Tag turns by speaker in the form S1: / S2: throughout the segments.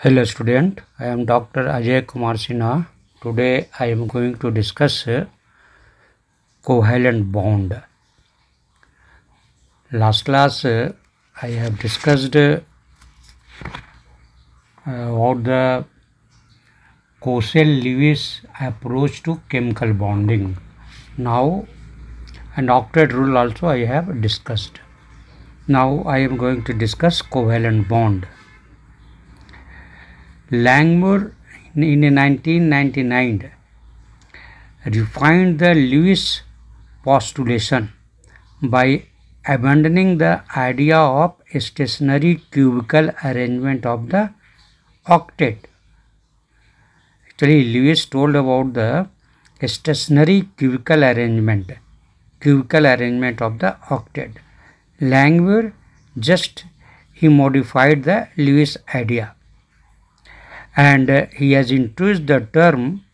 S1: Hello student, I am Dr. Ajay Kumar Sinha. Today I am going to discuss covalent bond. Last class I have discussed about the Coasel-Lewis approach to chemical bonding. Now an octet rule also I have discussed. Now I am going to discuss covalent bond. Langmuir in 1999 refined the Lewis postulation by abandoning the idea of a stationary cubical arrangement of the octet. Actually, Lewis told about the stationary cubical arrangement of the octet. Langmuir he modified the Lewis idea, and he has introduced the term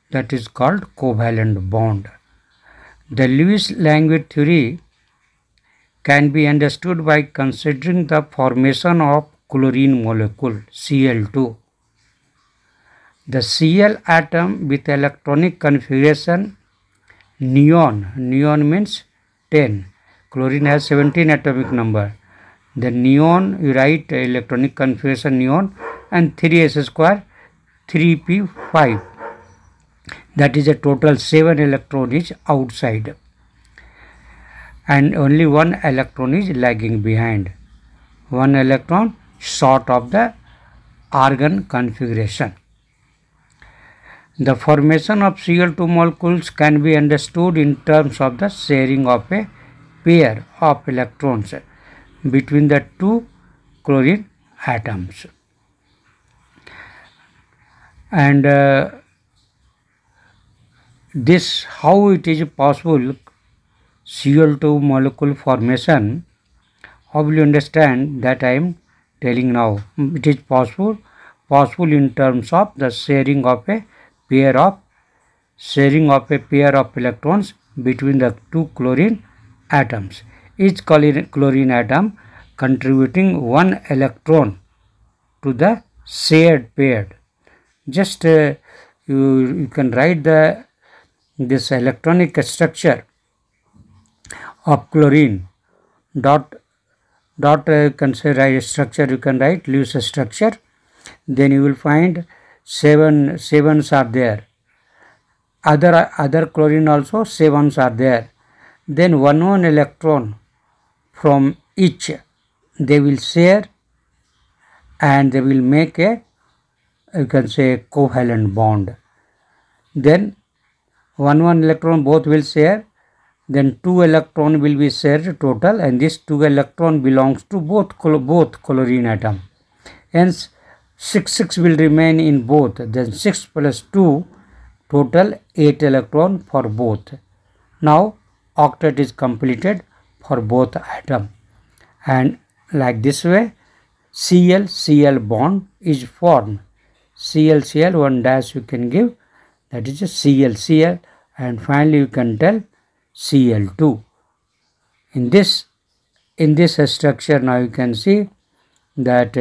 S1: that is called covalent bond. The Lewis-Langmuir theory can be understood by considering the formation of chlorine molecule Cl2. The Cl atom with electronic configuration neon means 10. Chlorine has 17 atomic number. The neon, you write electronic configuration neon, and 3s square 3p5, that is a total 7 electron is outside and only 1 electron is lagging behind, 1 electron short of the argon configuration. The formation of Cl2 molecules can be understood in terms of the sharing of a pair of electrons between the two chlorine atoms. And this how it is possible Cl2 molecule formation, how will you understand that I am telling now. It is possible in terms of the sharing of a pair of electrons between the two chlorine atoms, each chlorine atom contributing 1 electron to the shared pair. Just you can write this electronic structure of chlorine. You can say write structure. You can write Lewis structure. Then you will find sevens are there. Other chlorine also 7s are there. Then one electron from each they will share, and they will make a, you can say, covalent bond. Then one electron both will share, then 2 electron will be shared total, and this 2 electron belongs to both chlorine atom. Hence 6 will remain in both. Then 6 plus 2 total 8 electron for both. Now octet is completed for both atom, and like this way Cl bond is formed. Cl 1 dash you can give, that is a Cl, and finally you can tell Cl2. In this structure now you can see that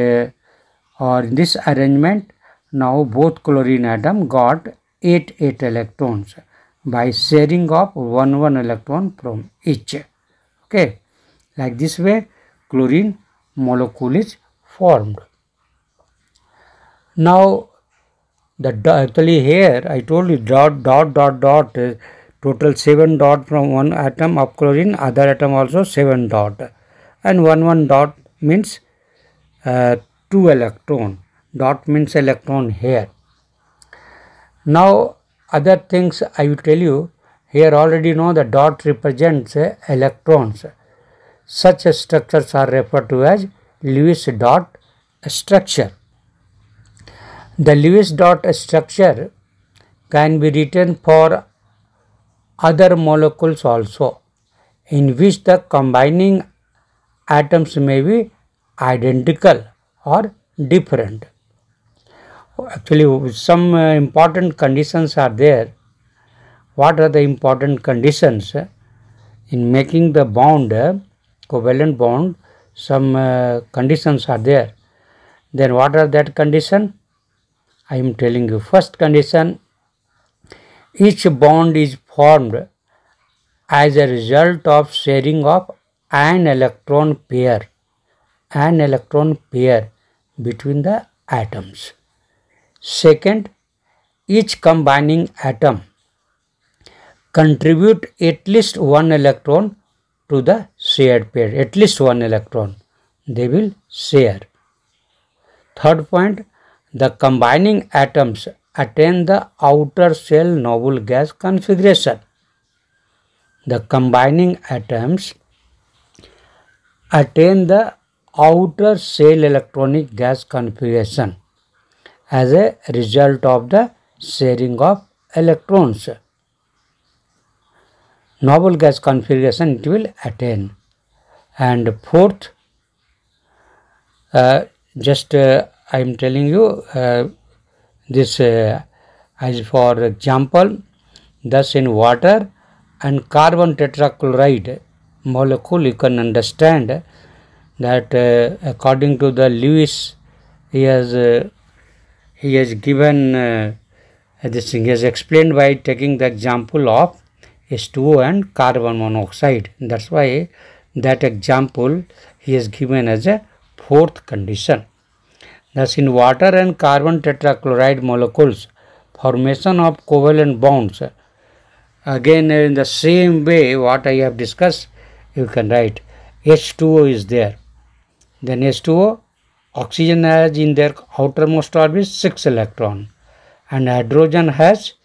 S1: or in this arrangement now both chlorine atom got 8 electrons by sharing of 1 electron from each. Okay, like this way chlorine molecule is formed. Now actually here I told you dot, total 7 dot from one atom of chlorine, other atom also 7 dot, and 1 dot means 2 electron. Dot means electron here. Now other things I will tell you. Here already know the dot represents electrons. Such structures are referred to as Lewis dot structure. The Lewis dot structure can be written for other molecules also, in which the combining atoms may be identical or different. Actually, some important conditions are there. What are the important conditions in making the bond, covalent bond? Some conditions are there. Then what are that condition? I am telling you. First condition, each bond is formed as a result of sharing of an electron pair between the atoms. Second, each combining atom contribute at least one electron to the shared pair, at least one electron they will share. Third point, the combining atoms attain the outer shell noble gas configuration. The combining atoms attain the outer shell electronic gas configuration as a result of the sharing of electrons. Noble gas configuration it will attain. And fourth, I am telling you this as for example, thus in water and carbon tetrachloride molecule you can understand that according to the Lewis he has given this thing. He has explained by taking the example of H2O and carbon monoxide. That's why that example he has given as a fourth condition. Thus in water and carbon tetrachloride molecules, formation of covalent bonds. Again in the same way what I have discussed, you can write H2O is there. Then H2O, oxygen has in their outermost orbit 6 electron and hydrogen has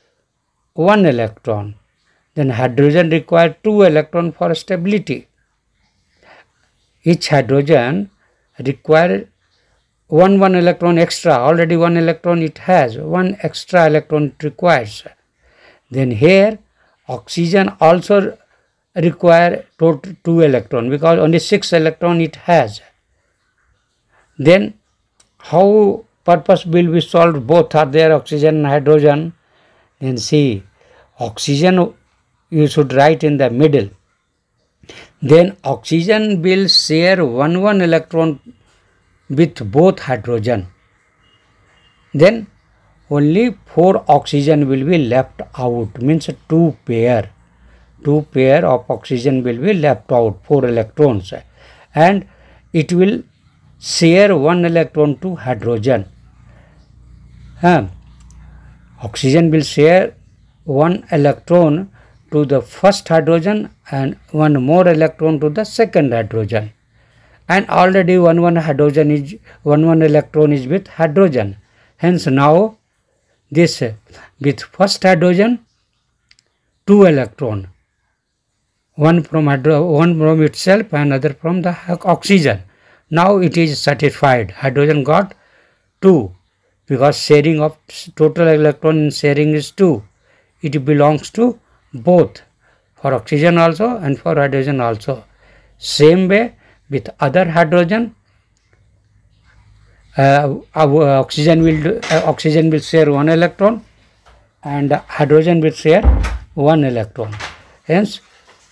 S1: 1 electron. Then hydrogen requires 2 electron for stability. Each hydrogen requires one electron extra. Already 1 electron it has, 1 extra electron it requires. Then here oxygen also require 2 electron because only 6 electron it has. Then how purpose will be solved? Both are there, oxygen and hydrogen. Then see, oxygen you should write in the middle. Then oxygen will share one electron with both hydrogen. Then only 4 oxygen will be left out, means 2 pair. 2 pair of oxygen will be left out, 4 electrons, and it will share 1 electron to hydrogen. Oxygen will share 1 electron to the first hydrogen and 1 more electron to the second hydrogen. And already 1 hydrogen is 1 electron is with hydrogen. Hence now this with first hydrogen 2 electron, one from itself and other from the oxygen. Now it is satisfied. Hydrogen got 2 because sharing of total electron in sharing is 2. It belongs to both, for oxygen also and for hydrogen also. Same way with other hydrogen, oxygen will share 1 electron and hydrogen will share 1 electron. Hence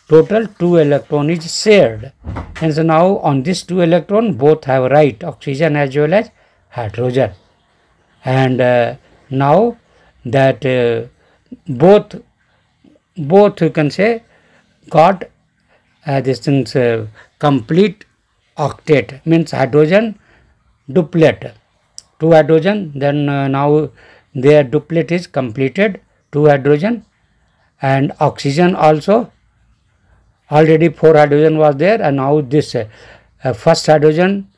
S1: total 2 electron is shared. Hence now on this 2 electron both have right, oxygen as well as hydrogen. And now that both you can say got this things complete octet, means hydrogen duplet, 2 hydrogen, then now their duplet is completed, 2 hydrogen, and oxygen also already 4 hydrogen was there, and now this first hydrogen,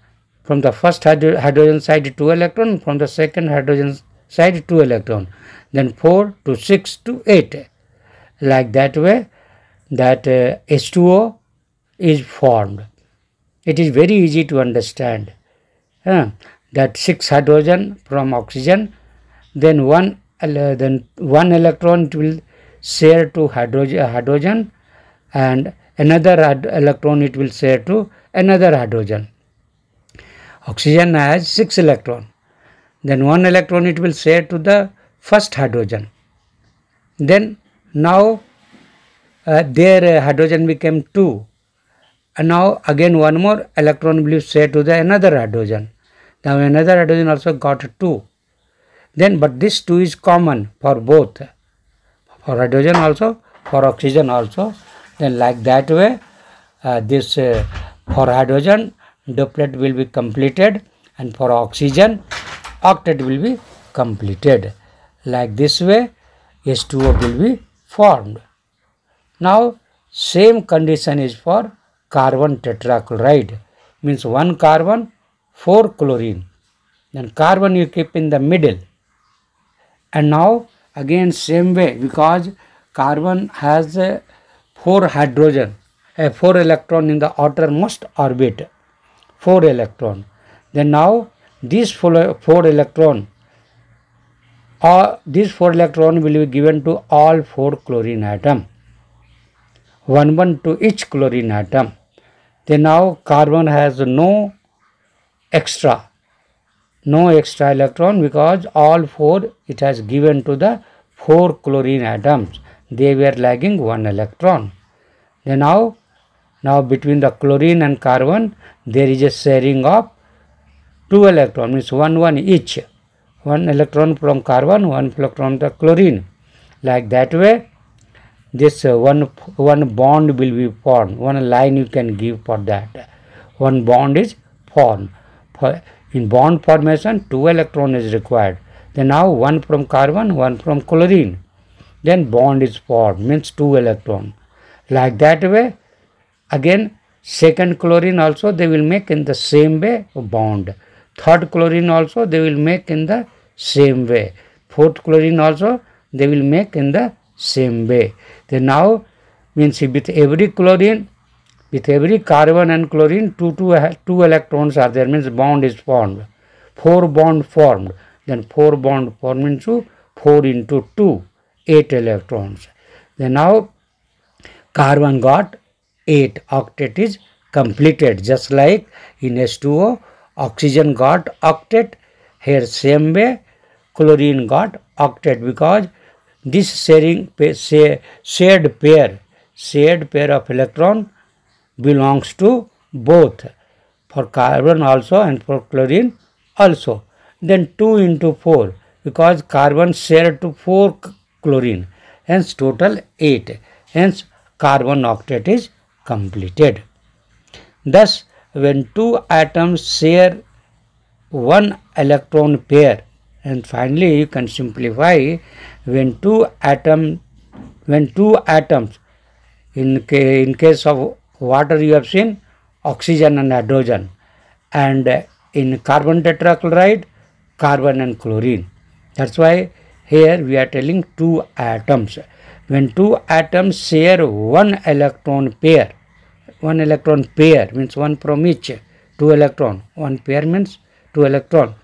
S1: from the first hydrogen side 2 electron, from the second hydrogen side 2 electron, then 4 to 6 to 8, like that way that H2O is formed. It is very easy to understand that 6 hydrogen from oxygen, then one electron it will share to hydrogen and another electron it will share to another hydrogen. Oxygen has 6 electron, then 1 electron it will share to the first hydrogen. Then now their hydrogen became 2, and now again 1 more electron will share to the another hydrogen. Now another hydrogen also got 2. Then but this 2 is common for both, for hydrogen also, for oxygen also. Then like that way, for hydrogen duplet will be completed, and for oxygen octet will be completed. Like this way H2O will be formed. Now same condition is for carbon tetrachloride, means 1 carbon 4 chlorine, then carbon you keep in the middle. And now again same way, because carbon has 4 hydrogen, 4 electron in the outermost orbit, 4 electron. Then now these 4 electron, these 4 electron will be given to all 4 chlorine atom, 1 to each chlorine atom. Then now carbon has no extra electron, because all 4 it has given to the 4 chlorine atoms. They were lagging 1 electron. Then now between the chlorine and carbon there is a sharing of 2 electron, means 1 each. 1 electron from carbon, 1 electron from the chlorine. Like that way this one bond will be formed. One line you can give for that. One bond is formed. In bond formation 2 electron is required. Then now 1 from carbon, 1 from chlorine. Then bond is formed, means 2 electron. Like that way again second chlorine also they will make in the same way bond. Third chlorine also they will make in the same way. Fourth chlorine also they will make in the same way. Then now means with every chlorine, with every carbon and chlorine, two electrons are there, means bond is formed. 4 bond formed. Then 4 bond formed into 4 into 2, 8 electrons. Then now carbon got 8, octet is completed. Just like in H2O, oxygen got octet. Here same way chlorine got octet, because this shared pair of electron belongs to both, for carbon also and for chlorine also. Then 2 into 4, because carbon shared to 4 chlorine, hence total 8, hence carbon octet is completed. Thus when 2 atoms share 1 electron pair, and finally you can simplify, when two atoms in case of water you have seen oxygen and hydrogen, and in carbon tetrachloride carbon and chlorine. That's why here we are telling 2 atoms. When 2 atoms share 1 electron pair means 1 from each, 2 electron, 1 pair means 2 electron.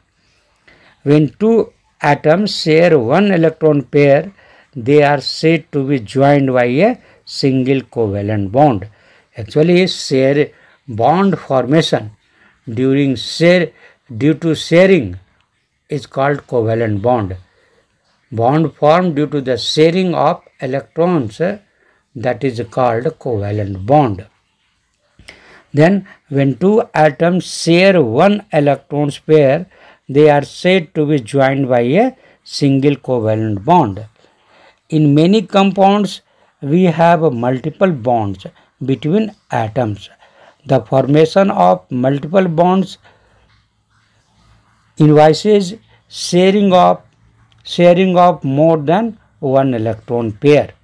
S1: When 2 atoms share 1 electron pair, they are said to be joined by a single covalent bond. Actually share bond formation due to sharing is called covalent bond. Bond formed due to the sharing of electrons, that is called covalent bond. Then when 2 atoms share 1 electron pair, they are said to be joined by a single covalent bond. In many compounds we have multiple bonds between atoms. The formation of multiple bonds involves sharing of more than 1 electron pair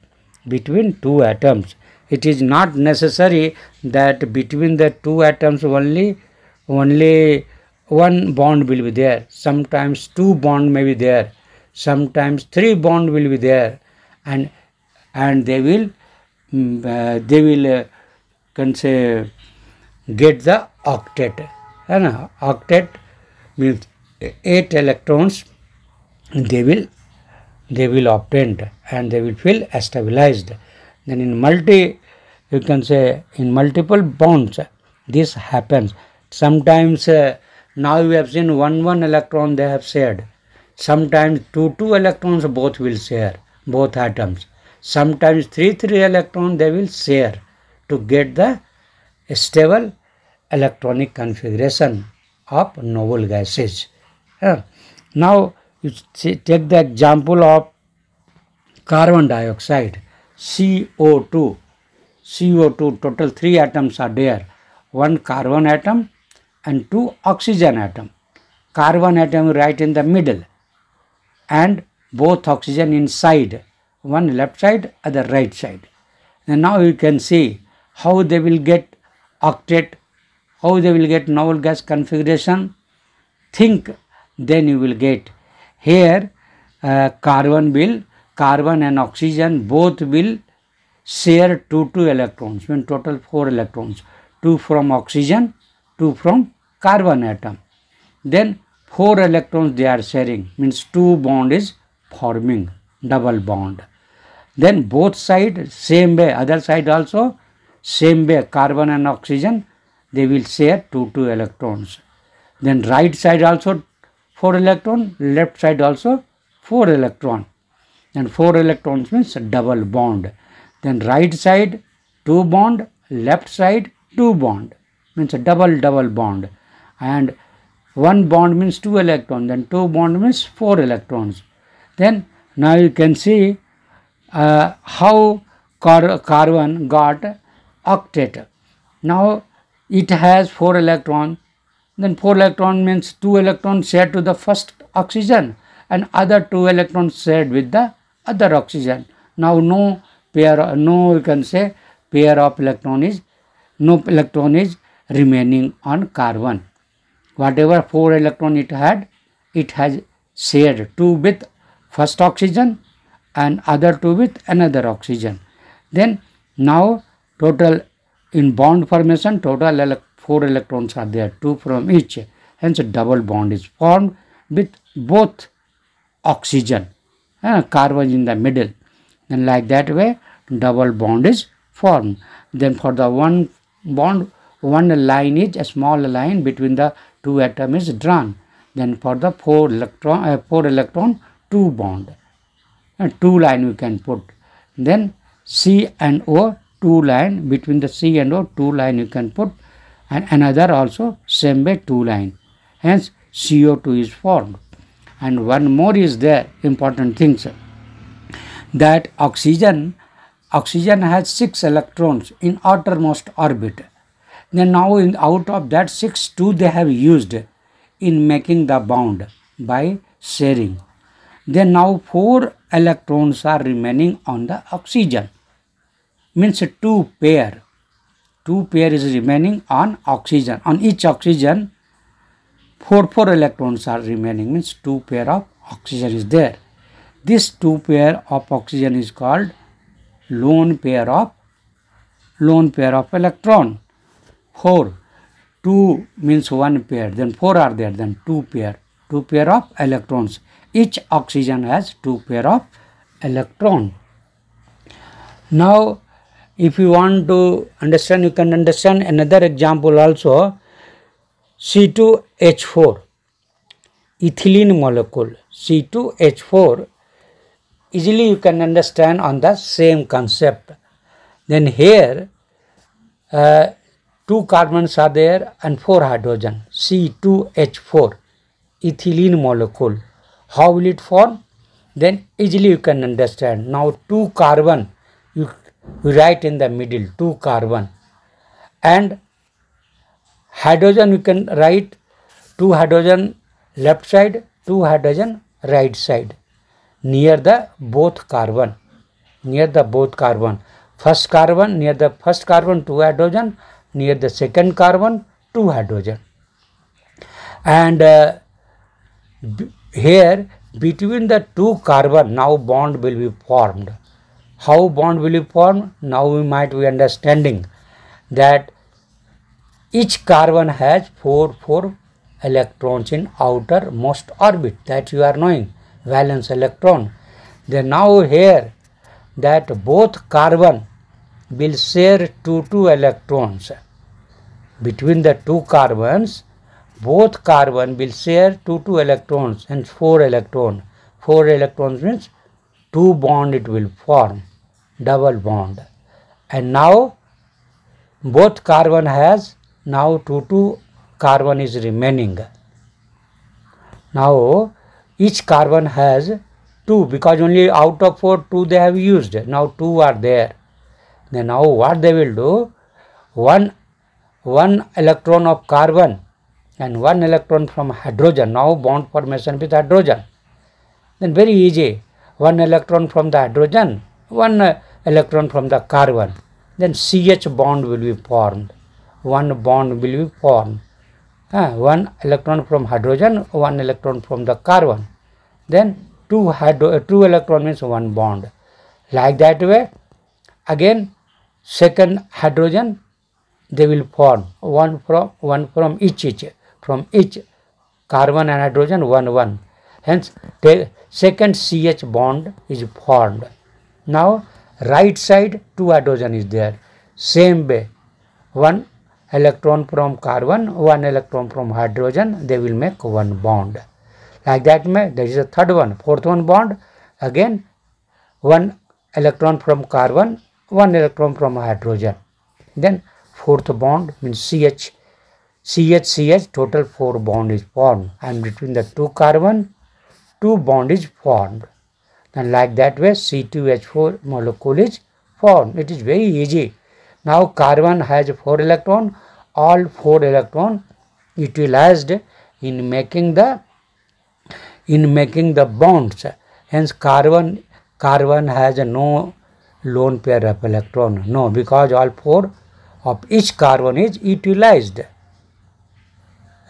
S1: between 2 atoms. It is not necessary that between the 2 atoms only 1 bond will be there. Sometimes 2 bond may be there, sometimes 3 bond will be there, and they will can say get the octet. And octet means 8 electrons they will obtained, and they will feel stabilized. Then in multiple bonds this happens. Sometimes now we have seen 1 electron they have shared. Sometimes 2 electrons both will share, both atoms. Sometimes 3 electrons they will share to get the stable electronic configuration of noble gases. Now You take the example of carbon dioxide, CO2. CO2, total 3 atoms are there. 1 carbon atom and 2 oxygen atom. Carbon atom right in the middle and both oxygen inside, one left side, other right side. And now you can see how they will get octet, how they will get noble gas configuration. Think, then you will get here carbon and oxygen both will share 2 electrons, mean total 4 electrons, 2 from oxygen, 2 from carbon atom. Then 4 electrons they are sharing, means 2 bond is forming, double bond. Then both side same way, other side also same way, carbon and oxygen they will share 2 electrons. Then right side also 4 electron, left side also 4 electron. And 4 electrons means double bond. Then right side 2 bond, left side 2 bond, means a double bond. And 1 bond means 2 electrons, then 2 bond means 4 electrons. Then now you can see how carbon got octet. Now it has 4 electrons, then 4 electron means 2 electrons shared to the first oxygen and other 2 electrons shared with the other oxygen. Now no you can say pair of electron is, no electron is remaining on carbon. Whatever 4 electron it had, it has shared 2 with first oxygen and other 2 with another oxygen. Then now total in bond formation, total 4 electrons are there, 2 from each. Hence a double bond is formed with both oxygen, carbon in the middle. Then like that way double bond is formed. Then for the one bond, one line is a small line between the 2 atoms is drawn. Then for the 4 electron 2 bond, 2 line we can put. Then C and O 2 line, between the C and O 2 line you can put, and another also same way 2 line. Hence CO2 is formed. And one more is there, important things, that oxygen has 6 electrons in outermost orbit. Then now out of that 6, 2 they have used in making the bond by sharing. Then now 4 electrons are remaining on the oxygen, means 2 pair. 2 pair is remaining on oxygen. On each oxygen 4 electrons are remaining, means 2 pair of oxygen is there. This 2 pair of oxygen is called lone pair of electron. 4, 2 means 1 pair, then 4 are there, then 2 pair of electrons. Each oxygen has 2 pair of electron. Now if you want to understand, you can understand another example also. C2H4, ethylene molecule, C2H4, easily you can understand on the same concept. Then here 2 carbons are there and 4 hydrogen, C2H4, ethylene molecule. How will it form? Then easily you can understand. Now 2 carbon you write in the middle, 2 carbon, and hydrogen you can write 2 hydrogen left side, 2 hydrogen right side, near the both carbon. First carbon, near the first carbon 2 hydrogen, near the second carbon 2 hydrogen. And here between the 2 carbon now bond will be formed. How bond will be formed? Now we might be understanding that each carbon has 4 electrons in outermost orbit, that you are knowing, valence electron. Then now here that both carbon will share 2 electrons. Between the 2 carbons, both carbon will share 2 electrons and 4 electron. 4 electrons means 2 bond it will form, double bond. And now both carbon has now 2 carbon is remaining. Now each carbon has 2, because only out of 4, 2 they have used. Now 2 are there. Then now what they will do? One electron of carbon and 1 electron from hydrogen. Now bond formation with hydrogen. Then very easy. 1 electron from the hydrogen, 1 electron from the carbon. Then CH bond will be formed. 1 bond will be formed. 1 electron from hydrogen, 1 electron from the carbon. Then 2 electron means 1 bond. Like that way, again second hydrogen they will form one from each from each carbon and hydrogen 1. Hence the second CH bond is formed. Now right side 2 hydrogen is there. Same way, 1 electron from carbon, 1 electron from hydrogen, they will make 1 bond. Like that way, there is a third one, fourth one bond. Again 1 electron from carbon, 1 electron from hydrogen. Then fourth bond means CH, total 4 bond is formed, and between the 2 carbon 2 bond is formed. And like that way C2H4 molecule is formed. It is very easy. Now carbon has 4 electron, all 4 electron utilized in making the bonds. Hence carbon has no lone pair of electron. No, because all 4 of each carbon is utilized.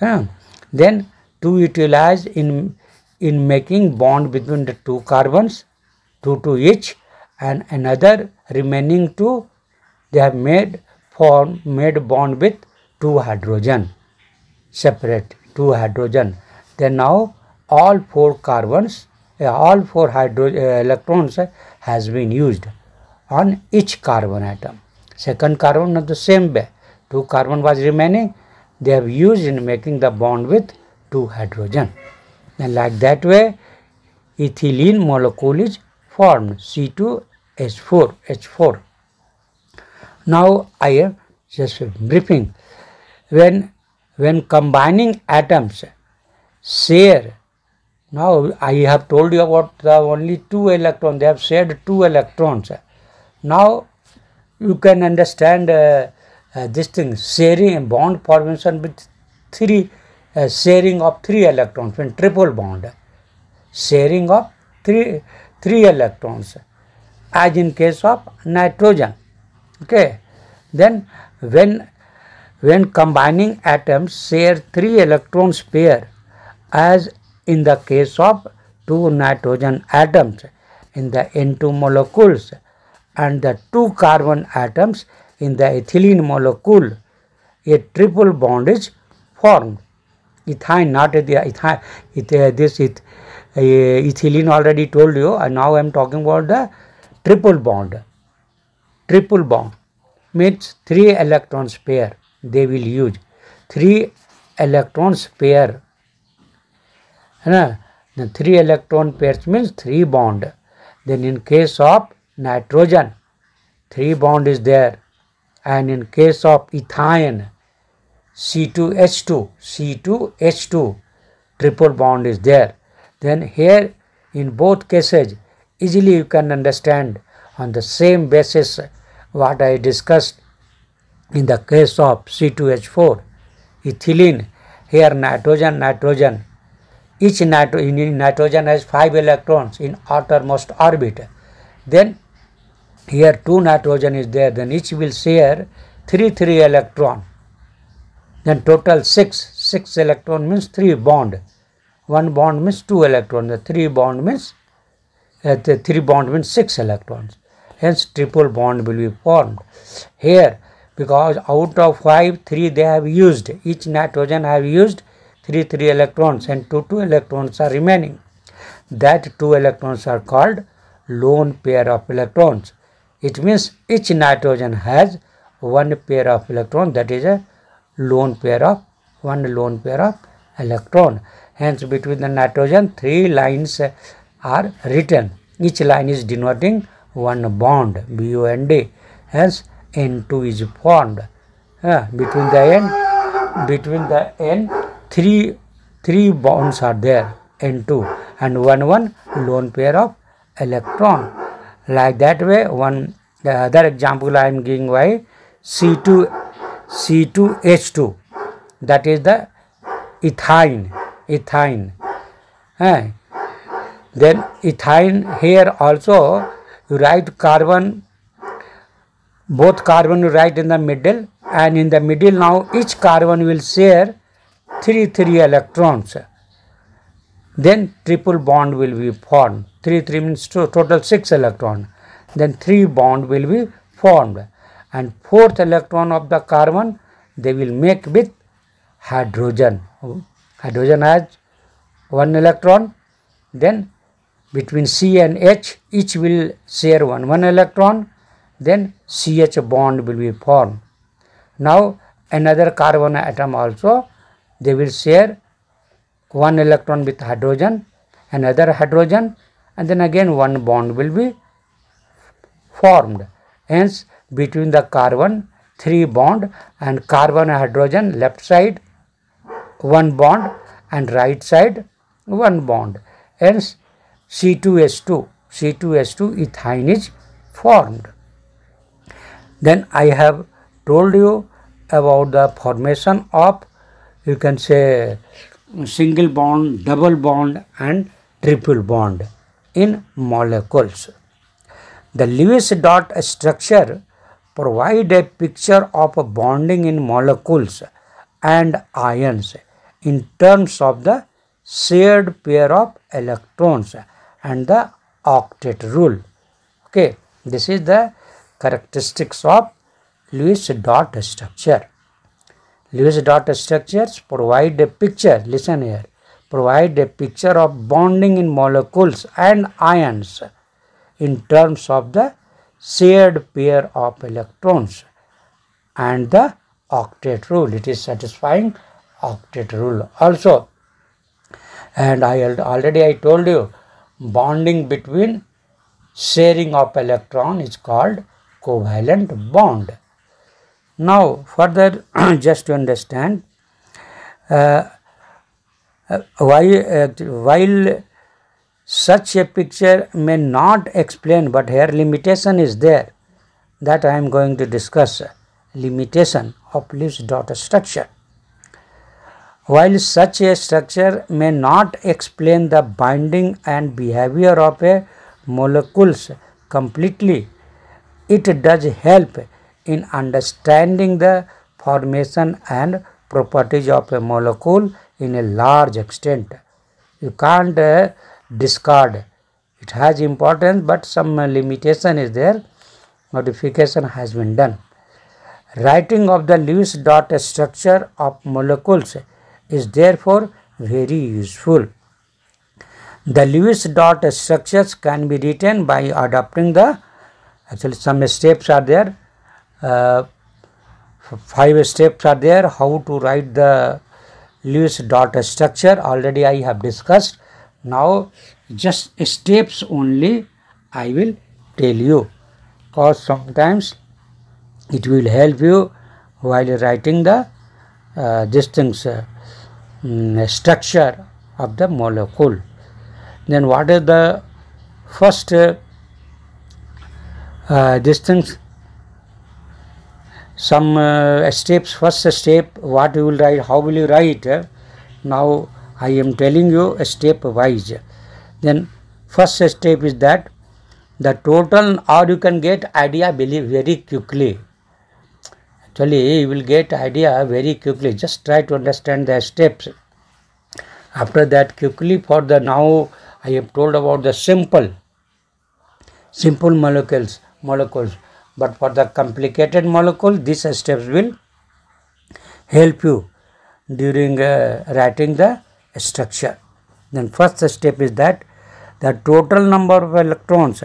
S1: Then to utilize in making bond between the 2 carbons, 2 to each, and another remaining 2, they have made bond with 2 hydrogen, separate 2 hydrogen. Then now all 4 carbons, all 4 electrons has been used on each carbon atom. Second carbon of the same way, 2 carbon was remaining, they have used in making the bond with 2 hydrogen. And like that way ethylene molecule is formed, C2H4. Now I am just briefing. When combining atoms share, now I have told you about the only 2 electrons, they have shared 2 electrons. Now you can understand this thing, sharing, bond formation with 3, sharing of 3 electrons, when triple bond, sharing of 3 electrons, as in case of nitrogen. Okay, then when combining atoms share 3 electrons pair, as in the case of 2 nitrogen atoms in the N2 molecules and the 2 carbon atoms in the ethylene molecule, a triple bond is formed. Ethylene, not the ethylene already told you, and now I am talking about the triple bond. Triple bond means 3 electrons pair they will use. 3 electrons pair. The 3 electron pairs means 3 bond. Then in case of nitrogen, 3 bond is there, and in case of ethane, C2H2, triple bond is there. Then here in both cases easily you can understand on the same basis what I discussed in the case of C2H4, ethylene. Here nitrogen, each nitrogen has 5 electrons in outermost orbit. Then here 2 nitrogen is there, then each will share 3 electron. Then total 6 electron means 3 bond. 1 bond means 2 electrons. The 3 bond means 6 electrons. Hence triple bond will be formed. Here, because out of 5, 3 they have used. Each nitrogen have used 3 electrons, and 2 electrons are remaining. That 2 electrons are called lone pair of electrons. It means each nitrogen has 1 pair of electrons, that is a lone pair of electron. Hence between the nitrogen 3 lines are written. Each line is denoting 1 bond, BOND. Hence N2 is formed. Between the N 3 bonds are there. N2 and 1 lone pair of electron. Like that way, the other example I am giving why C2H2, that is the ethine. Then ethine, here also you write carbon, both carbon you write in the middle, and in the middle now each carbon will share 3 electrons. Then triple bond will be formed. 3 means total 6 electrons. Then 3 bond will be formed. And 4th electron of the carbon they will make with hydrogen. Hydrogen has 1 electron. Then between C and H, each will share 1 electron. Then CH bond will be formed. Now another carbon atom also, they will share 1 electron with hydrogen, another hydrogen, and then again 1 bond will be formed. Hence between the carbon 3 bond, and carbon and hydrogen left side 1 bond and right side 1 bond. Hence C2H2 ethine is formed. Then I have told you about the formation of, you can say, single bond, double bond and triple bond in molecules. The Lewis dot structure provide a picture of a bonding in molecules and ions in terms of the shared pair of electrons and the octet rule. Okay, this is the characteristics of Lewis dot structure. Lewis dot structures provide a picture, listen here, provide a picture of bonding in molecules and ions in terms of the shared pair of electrons and the octet rule. It is satisfying octet rule also. And I told you, bonding between sharing of electron is called covalent bond. Now further, just to understand, while such a picture may not explain, but here limitation is there, that I am going to discuss, limitation of Lewis dot structure. While such a structure may not explain the binding and behavior of a molecules completely, it does help in understanding the formation and properties of a molecule in a large extent. You can't discard. It has importance, but some limitation is there. Modification has been done. Writing of the Lewis dot structure of molecules is therefore very useful. The Lewis dot structures can be written by adopting the, actually some steps are there, 5 steps are there how to write the Lewis dot structure. Already I have discussed. Now just steps only I will tell you, because sometimes it will help you while writing the structure of the molecule. Then what is the first some steps. First step, what you will write, how will you write? Now I am telling you step wise. Then first step is that the total, or you can get idea very quickly. Actually you will get idea very quickly. Just try to understand the steps. After that, quickly, for the now I have told about the simple molecules, but for the complicated molecule, these steps will help you during writing the structure. Then first step is that the total number of electrons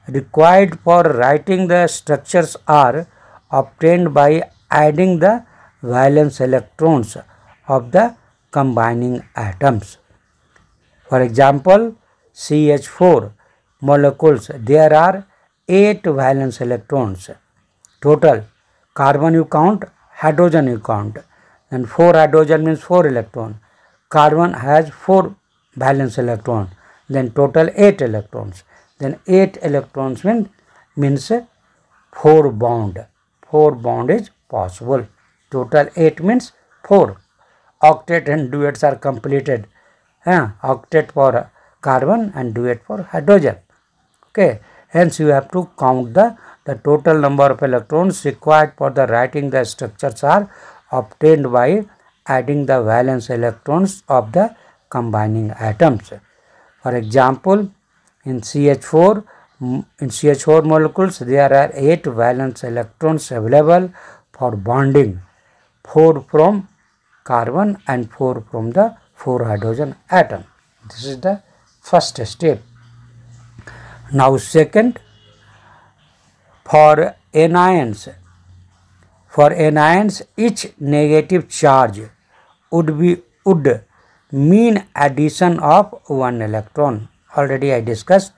S1: required for writing the structures are obtained by adding the valence electrons of the combining atoms. For example, CH4 molecules, there are 8 valence electrons total. Carbon you count, hydrogen you count, and 4 hydrogen means 4 electron. Carbon has 4 valence electron. Then total 8 electrons. Then 8 electrons means 4 bond. 4 bond is possible. Total 8 means 4. Octet and duets are completed. Octet for carbon and duet for hydrogen. Okay. Hence you have to count the total number of electrons required for the writing the structures are obtained by adding the valence electrons of the combining atoms. For example, in CH4 molecules there are 8 valence electrons available for bonding, 4 from carbon and 4 from the 4 hydrogen atom. This is the first step. Now second, for anions each negative charge would mean addition of 1 electron. Already I discussed,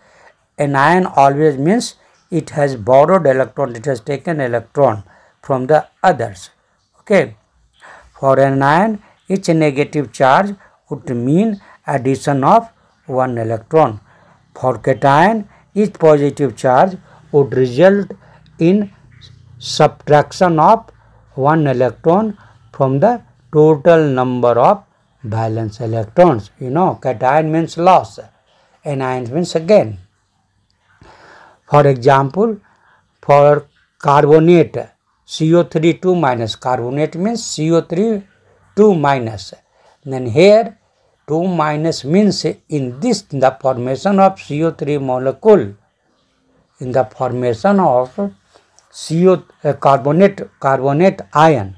S1: anion always means it has borrowed electron, it has taken electron from the others. Okay. For anion, each negative charge would mean addition of 1 electron. For cation, each positive charge would result in subtraction of 1 electron from the total number of valence electrons. You know, cation means loss, anion means gain. For example, for carbonate, CO3 2 minus, carbonate means CO3 2 minus. Then here 2 minus means in the formation of CO3 molecule, in the formation of carbonate ion,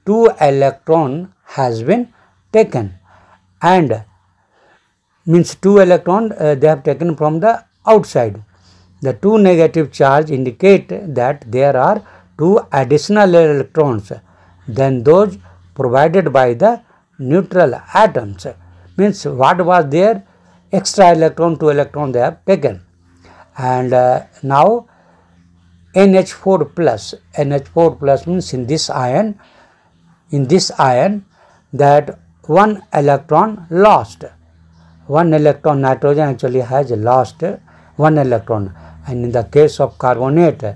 S1: 2 electron has been taken, and means 2 electron they have taken from the outside. The 2 negative charge indicate that there are 2 additional electrons than those provided by the neutral atoms. Means what was there? Extra electron, 2 electron they have taken. And now NH4 plus means in this ion that 1 electron lost. 1 electron, nitrogen actually has lost 1 electron, and in the case of carbonate,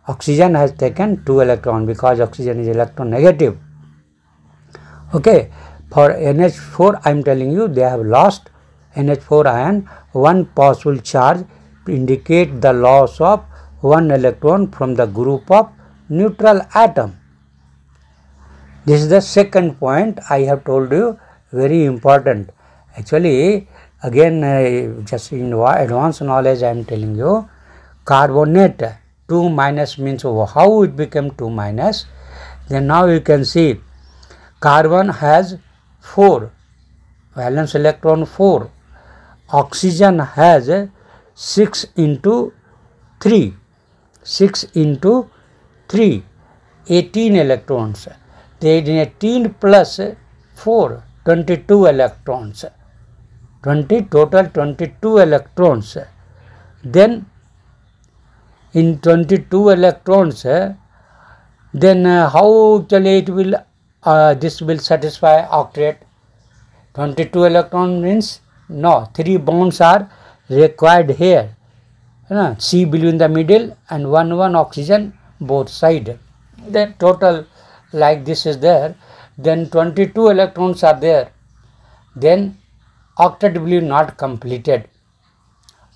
S1: oxygen has taken 2 electron because oxygen is electronegative. Okay, for NH4 I am telling you they have lost NH4 ion 1 possible charge to indicate the loss of 1 electron from the group of neutral atom. This is the second point I have told you, very important. Actually, again just in advanced knowledge I am telling you, carbonate 2 minus means how it became 2 minus. Then now you can see carbon has 4 valence electron 4, oxygen has 6 into 3, 18 electrons. Then 18 plus 4, 22 electrons. Total 22 electrons. Then in 22 electrons, then how actually it will this will satisfy octet? 22 electron means no, 3 bonds are required here. C-Blue in the middle and 1 oxygen both side. Then total like this is there. Then 22 electrons are there. Then octet will not completed.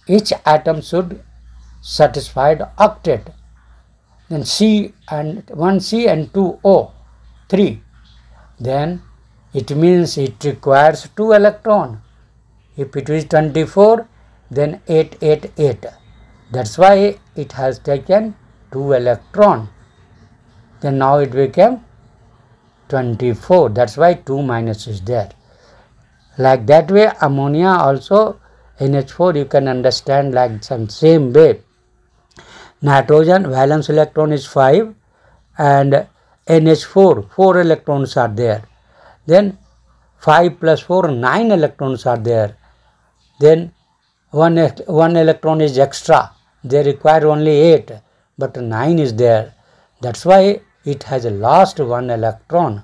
S1: Each atom should satisfy the octet. Then C and 1C and 2O, 3. Then it means it requires 2 electron. If it is 24, then 8, 8, 8. That's why it has taken 2 electron. Then now it became 24. That's why 2 minus is there. Like that way, ammonia also NH4 you can understand like some same way. Nitrogen valence electron is 5 and NH4 4 electrons are there. Then 5 plus 4 9 electrons are there. Then one electron is extra. They require only 8, but 9 is there. That's why it has lost 1 electron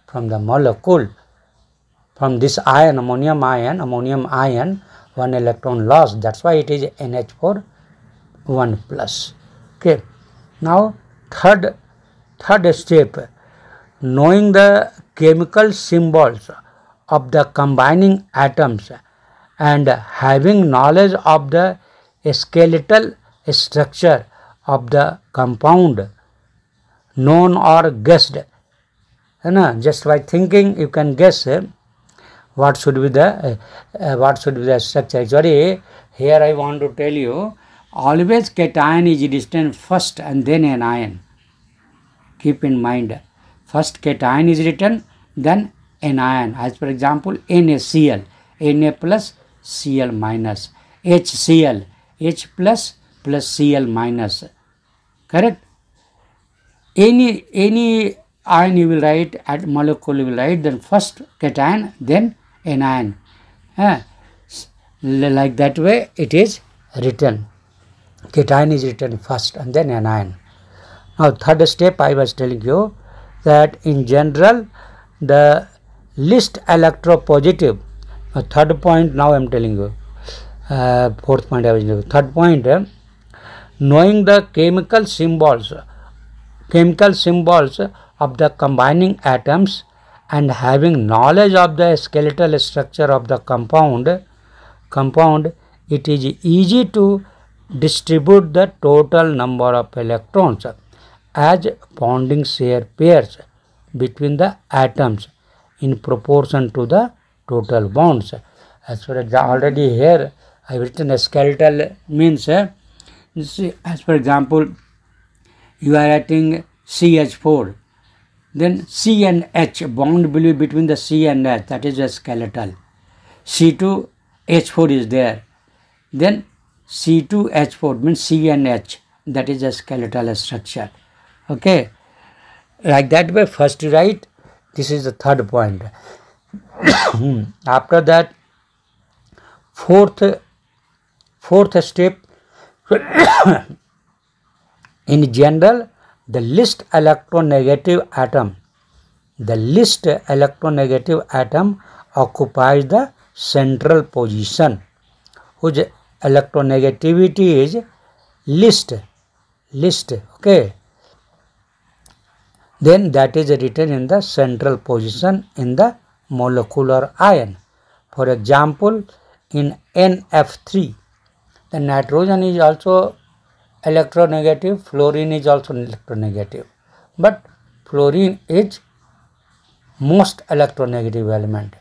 S1: from the molecule. From this ion, ammonium ion, 1 electron lost. That's why it is NH4 1 plus. Okay. Now third step, knowing the chemical symbols of the combining atoms and having knowledge of the skeletal structure of the compound known or guessed. Just by thinking you can guess what should be the structure. Actually, here I want to tell you, always cation is written first and then anion. Keep in mind, first cation is written, then anion. As for example, NaCl, Na plus Cl minus, HCl, H plus Cl minus. Correct? Any ion you will write, at molecule you will write, then first cation, then anion. Like that way it is written. Cation is written first and then anion. Now third step I was telling you that in general the least electropositive, third point now I am telling you, fourth point I was telling you, third point, knowing the chemical symbols of the combining atoms and having knowledge of the skeletal structure of the compound, it is easy to distribute the total number of electrons as bonding share pairs between the atoms in proportion to the total bonds. As for example, already here I have written a skeletal means, as for example, you are writing CH4, then C and H, bond will be between the C and H, that is a skeletal. C2H4 is there, then C2H4 means C and H, that is a skeletal structure. Okay, like that way first you write, this is the third point. After that, fourth step, in general, the least electronegative atom occupies the central position, whose electronegativity is least. Okay, then that is written in the central position in the molecular ion. For example, in NF3, the nitrogen is also electronegative, fluorine is also electronegative, but fluorine is most electronegative element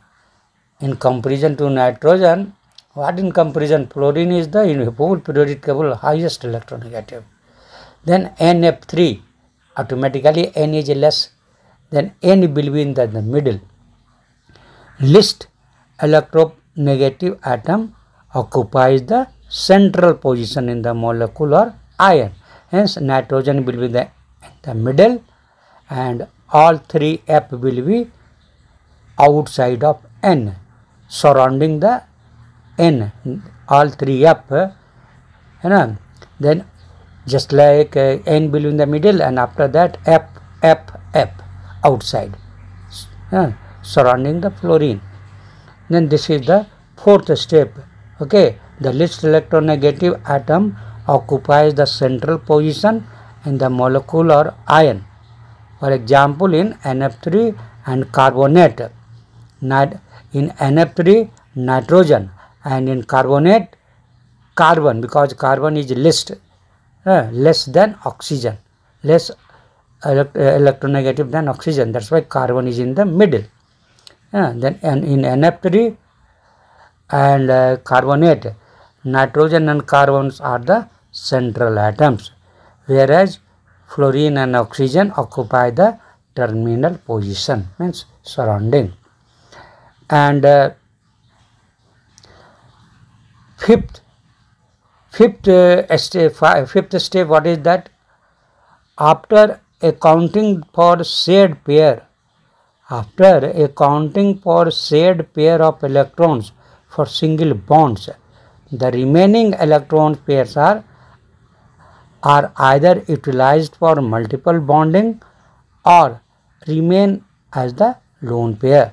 S1: in comparison to nitrogen. What in comparison? Fluorine is the in whole periodic table highest electronegative. Then NF3, automatically N is less, then N will be in the middle. Least electronegative atom occupies the central position in the molecular ion. Hence nitrogen will be in the middle, and all three F will be outside of N, surrounding the N, all three F. Then just like N will be in the middle, and after that F outside, surrounding the fluorine. Then this is the fourth step. Okay, the least electronegative atom occupies the central position in the molecular ion. For example, in NF3 and carbonate, in NF3 nitrogen, and in carbonate carbon, because carbon is less than oxygen, less electronegative than oxygen. That's why carbon is in the middle. Then in NF3 and carbonate, nitrogen and carbons are the central atoms, whereas fluorine and oxygen occupy the terminal position, means surrounding. And fifth step, what is that? After accounting for shared pair of electrons for single bonds, the remaining electron pairs are either utilized for multiple bonding or remain as the lone pair.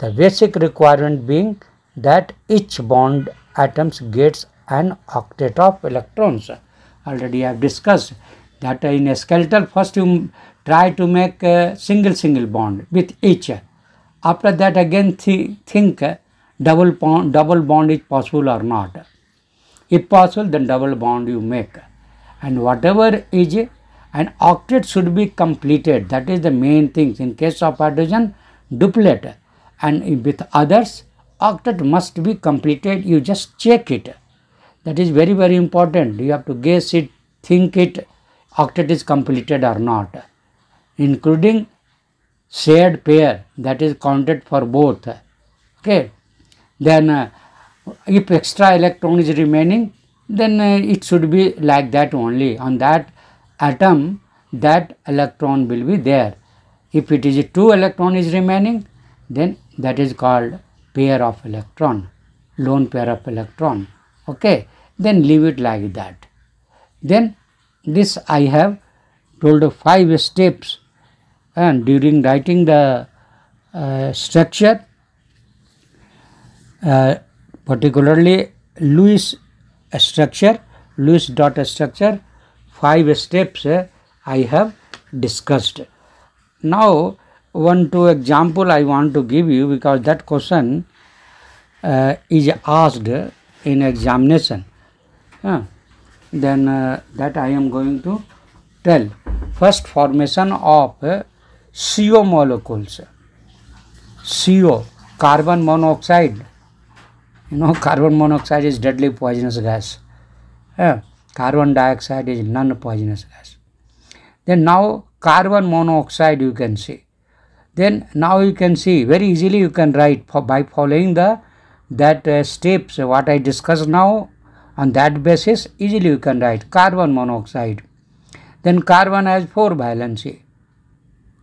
S1: The basic requirement being that each bond atoms gets an octet of electrons. Already I have discussed that in a skeletal, first you try to make a single bond with each. After that again think double bond is possible or not. If possible, then double bond you make. And whatever is an octet should be completed. That is the main thing. In case of hydrogen, duplet. And with others, octet must be completed. You just check it. That is very, very important. You have to guess it, think it, octet is completed or not. Including shared pair, that is counted for both. Okay. Then if extra electron is remaining, then it should be like that only. On that atom, that electron will be there. If it is 2 electron is remaining, then that is called pair of electron, lone pair of electron. Okay. Then leave it like that. Then this I have told 5 steps, and during writing the structure, particularly Lewis dot structure, 5 steps I have discussed. Now 1-2 example I want to give you, because that question is asked in examination. Then that I am going to tell. First, formation of CO molecules. CO, carbon monoxide. You know, carbon monoxide is deadly poisonous gas. Carbon dioxide is non-poisonous gas. Then now carbon monoxide you can see. Then now you can see very easily you can write by following that steps what I discussed now. On that basis easily you can write carbon monoxide. Then carbon has 4 valency.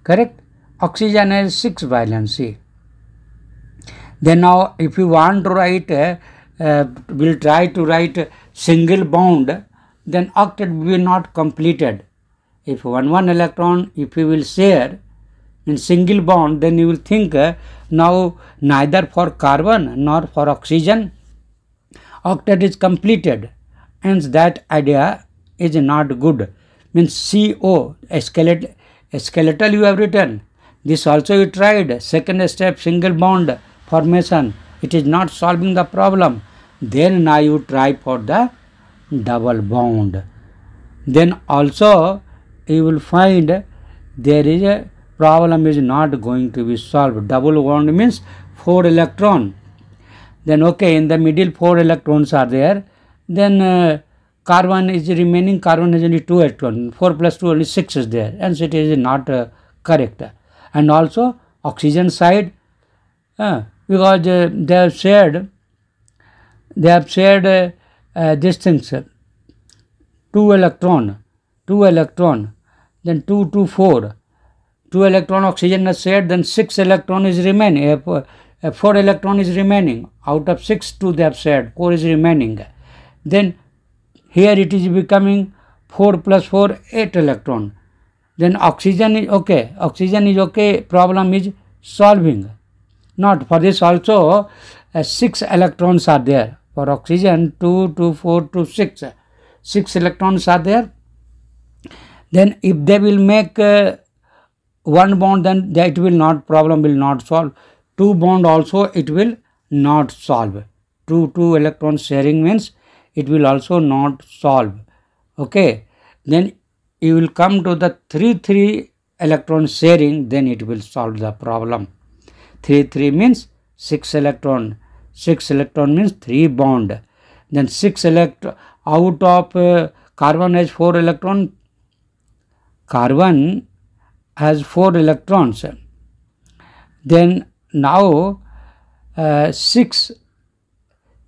S1: Correct? Oxygen has 6 valency. Then now if you want to write, we'll try to write single bond, then octet will be not completed. If one electron, if you will share in single bond, then you will think now neither for carbon nor for oxygen octet is completed. Hence that idea is not good. Means CO, skeletal you have written. This also you tried. Second step, single bond formation. It is not solving the problem. Then now you try for the double bond. Then also you will find there is a problem is not going to be solved. Double bond means 4 electron. Then okay, in the middle 4 electrons are there. Then carbon is remaining, carbon has only 2 electrons. 4 plus 2 only 6 is there. And so it is not correct. And also oxygen side, because they have shared these things, 2 electron, then 2 to 4. 2 electron oxygen has shared, then 6 electron is remaining. 4 electron is remaining. Out of 6, 2 they have shared, 4 is remaining. Then here it is becoming 4 plus 4, 8 electron. Then oxygen is okay, problem is solving. Not for this also 6 electrons are there. For oxygen 2 to 4 to 6. 6 electrons are there. Then if they will make one bond, then that problem will not solve. 2 bond also it will not solve. 2 electron sharing means it will also not solve. Okay. Then you will come to the 3 electron sharing, then it will solve the problem. 3 means 6 electron. 6 electron means 3 bond. Then 6 electron out of carbon has 4 electron. Carbon has 4 electrons. Then now 3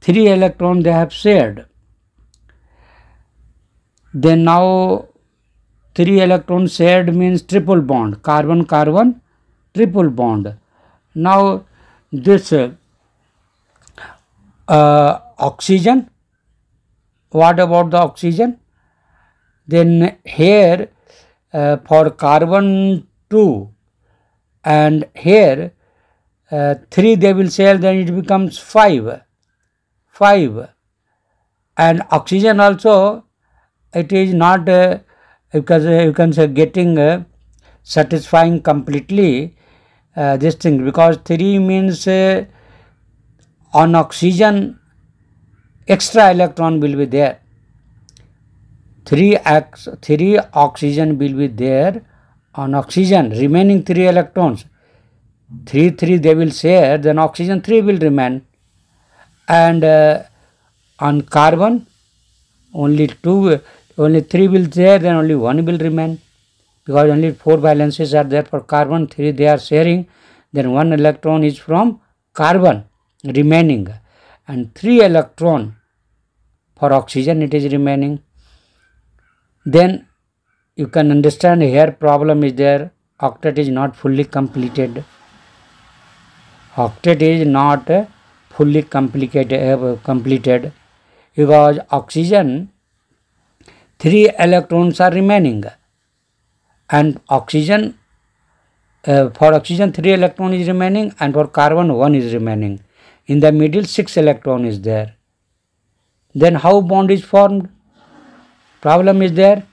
S1: electron they have shared. Then now 3 electrons shared means triple bond. Carbon triple bond. Now this oxygen, what about the oxygen? Then here for carbon 2 and here 3 they will share, then it becomes 5. And oxygen also, it is not because you can say getting satisfying completely this thing, because 3 means on oxygen extra electron will be there. 3 oxygen will be there on oxygen, remaining 3 electrons. 3 they will share, then oxygen 3 will remain. And on carbon only 3 will share, then only 1 will remain, because only 4 valences are there for carbon, 3 they are sharing, then 1 electron is from carbon remaining, and 3 electron for oxygen it is remaining. Then you can understand here problem is there, octet is not fully completed. Octet is not fully completed because oxygen 3 electrons are remaining, and oxygen for oxygen 3 electron is remaining, and for carbon 1 is remaining. In the middle 6 electron is there. Then how bond is formed? Problem is there.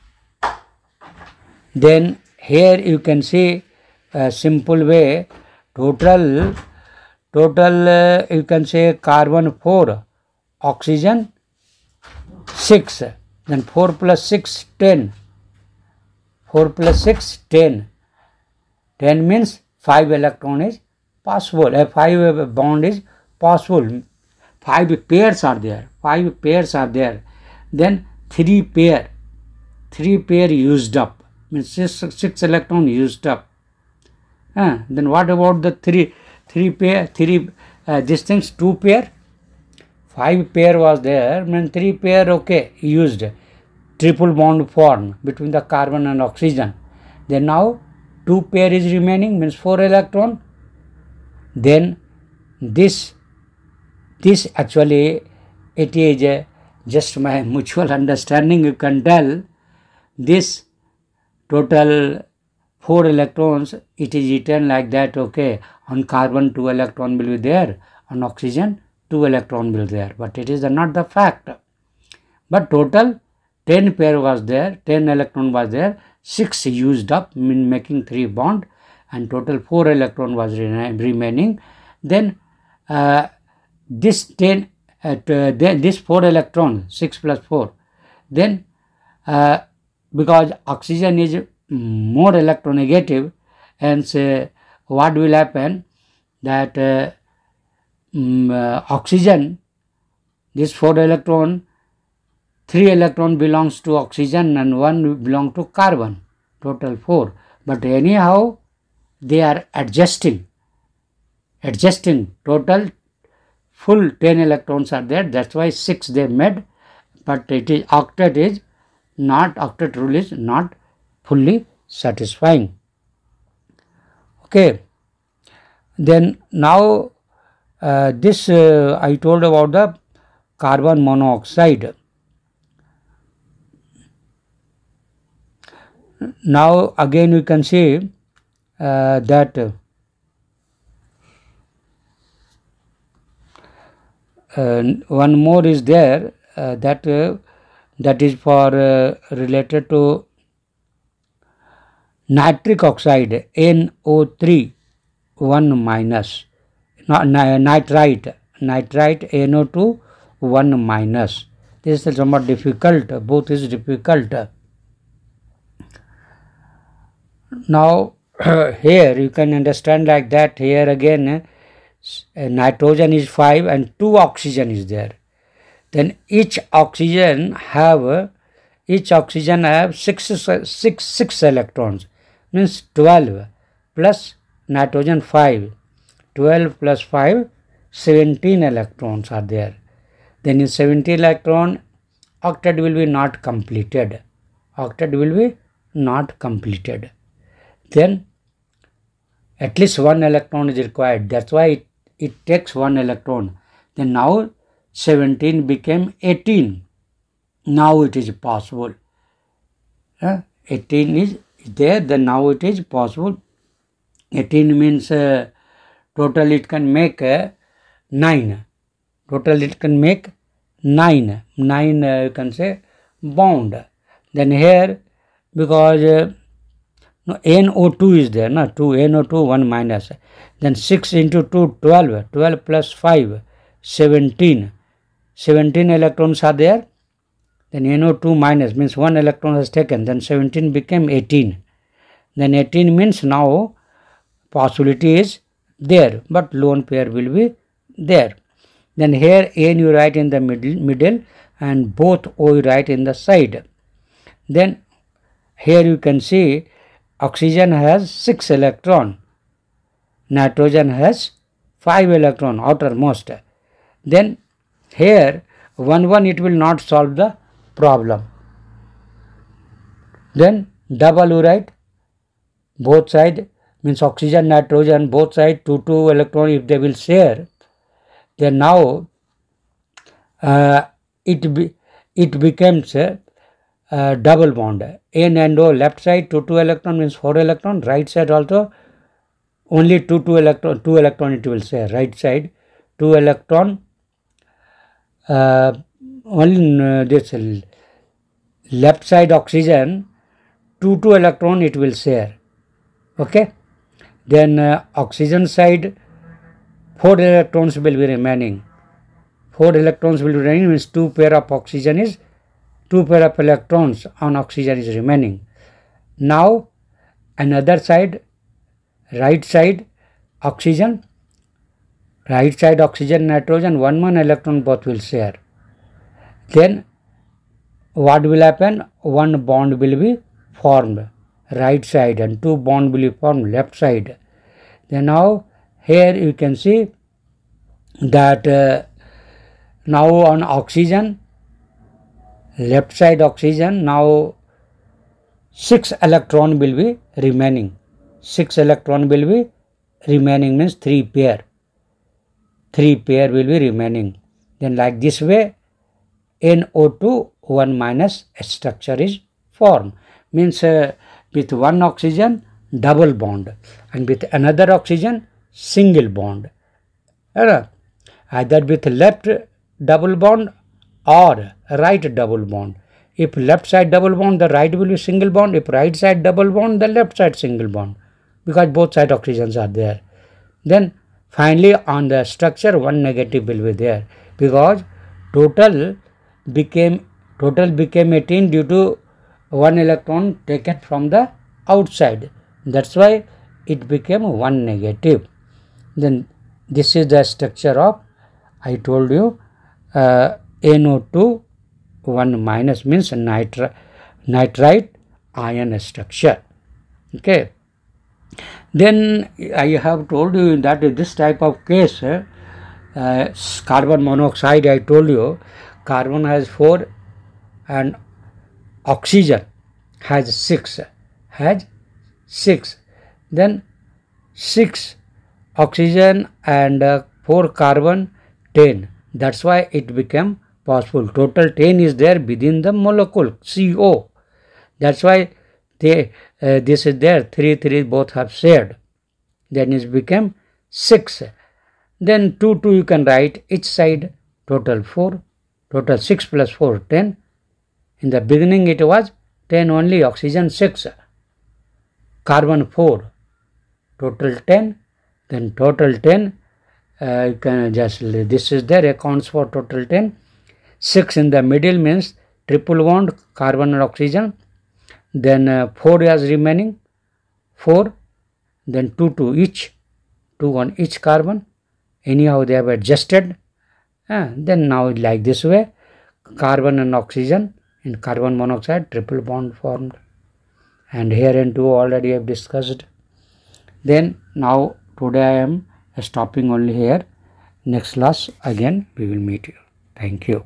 S1: Then here you can see a simple way, total you can say carbon 4, oxygen 6, then 4 plus 6 10, 4 plus 6 10, 10 means 5 electron is possible, 5 bond is possible, 5 pairs are there, then 3 pair used up, means 6 electron used up. Then what about the 3 pair, these things 2 pair, 5 pair was there, means 3 pair okay used, triple bond formed between the carbon and oxygen. Then now 2 pair is remaining, means 4 electron. Then this actually it is just my mutual understanding, you can tell this total 4 electrons it is written like that, okay, on carbon 2 electron will be there, on oxygen 2 electron will be there, but it is not the fact. But total 10 pair was there, 10 electron was there, 6 used up, making 3 bond, and total 4 electron was remaining. Then this 10 this 4 electron, 6 plus 4, then because oxygen is more electronegative, and what will happen that oxygen, this 4 electron, 3 electron belongs to oxygen and 1 belong to carbon, total 4, but anyhow they are adjusting, total full 10 electrons are there, that's why 6 they made, but it is octet rule is not fully satisfying. Okay, then now this I told about the carbon monoxide. Now again we can see that one more is there, that is for related to nitric oxide, NO3 1 minus, nitrite NO2 1 minus. This is somewhat difficult, both is difficult. Now here you can understand like that, here again nitrogen is 5 and 2 oxygen is there, then each oxygen have 6 electrons, means 12 plus nitrogen 5, 12 plus 5 17 electrons are there. Then in 17 electron octet will be not completed, then at least 1 electron is required, that's why it takes 1 electron. Then now 17 became 18, now it is possible, 18 is there, then now it is possible. 18 means 12 total it can make 9. Total it can make 9 you can say bond. Then here, because NO2 is there, 2 NO2 1 minus, then 6 into 2 12, 12 plus 5 17 electrons are there. Then NO2 minus means 1 electron has taken, then 17 became 18. Then 18 means now possibility is there, but lone pair will be there. Then here N you write in the middle and both O you write in the side. Then here you can see oxygen has 6 electron, nitrogen has 5 electron outermost. Then here 1 it will not solve the problem. Then double you write both side, means oxygen, nitrogen, both side 2 electron if they will share, then now it becomes a double bond. N and O, left side 2 electron means 4 electron, right side also only 2 electron it will share, right side 2 electron, only this left side oxygen 2 electron it will share. Okay, then oxygen side 4 electrons will be remaining. 4 electrons will be remaining means 2 pair of oxygen is 2 pair of electrons on oxygen is remaining. Now another side, right side oxygen nitrogen 1 electron both will share. Then what will happen? 1 bond will be formed right side and 2 bond will be formed left side. Then now here you can see that now on oxygen, left side oxygen, now 6 electron will be remaining. 6 electron will be remaining means 3 pair. 3 pair will be remaining. Then like this way NO2 1 minus structure is formed. Means with one oxygen double bond and with another oxygen single bond. Either with left double bond or right double bond. If left side double bond, the right will be single bond. If right side double bond, the left side single bond, because both side oxygens are there. Then finally on the structure 1 negative will be there, because total became 18 due to 1 electron taken from the outside. That's why it became 1 negative. Then this is the structure of, I told you, NO2 1 minus means nitrite ion structure. Okay. Then I have told you that this type of case, carbon monoxide, I told you carbon has 4 and oxygen has 6. Then 6 oxygen and 4 carbon 10. That's why it became possible. Total 10 is there within the molecule CO. That's why this is there, 3 both have shared. Then it became 6. Then 2 you can write each side, total 4. Total 6 plus 4 10. In the beginning it was 10 only, oxygen 6, carbon 4, total 10. Then total 10, you can just, this is there, accounts for total 10. 6 in the middle means triple bond, carbon and oxygen. Then 4 is remaining, 4. Then 2 each, 2 on each carbon. Anyhow they have adjusted. Then now like this way, carbon and oxygen in carbon monoxide, triple bond formed. And here and 2 already I have discussed. Then now today I am stopping only here. Next class again we will meet you. Thank you.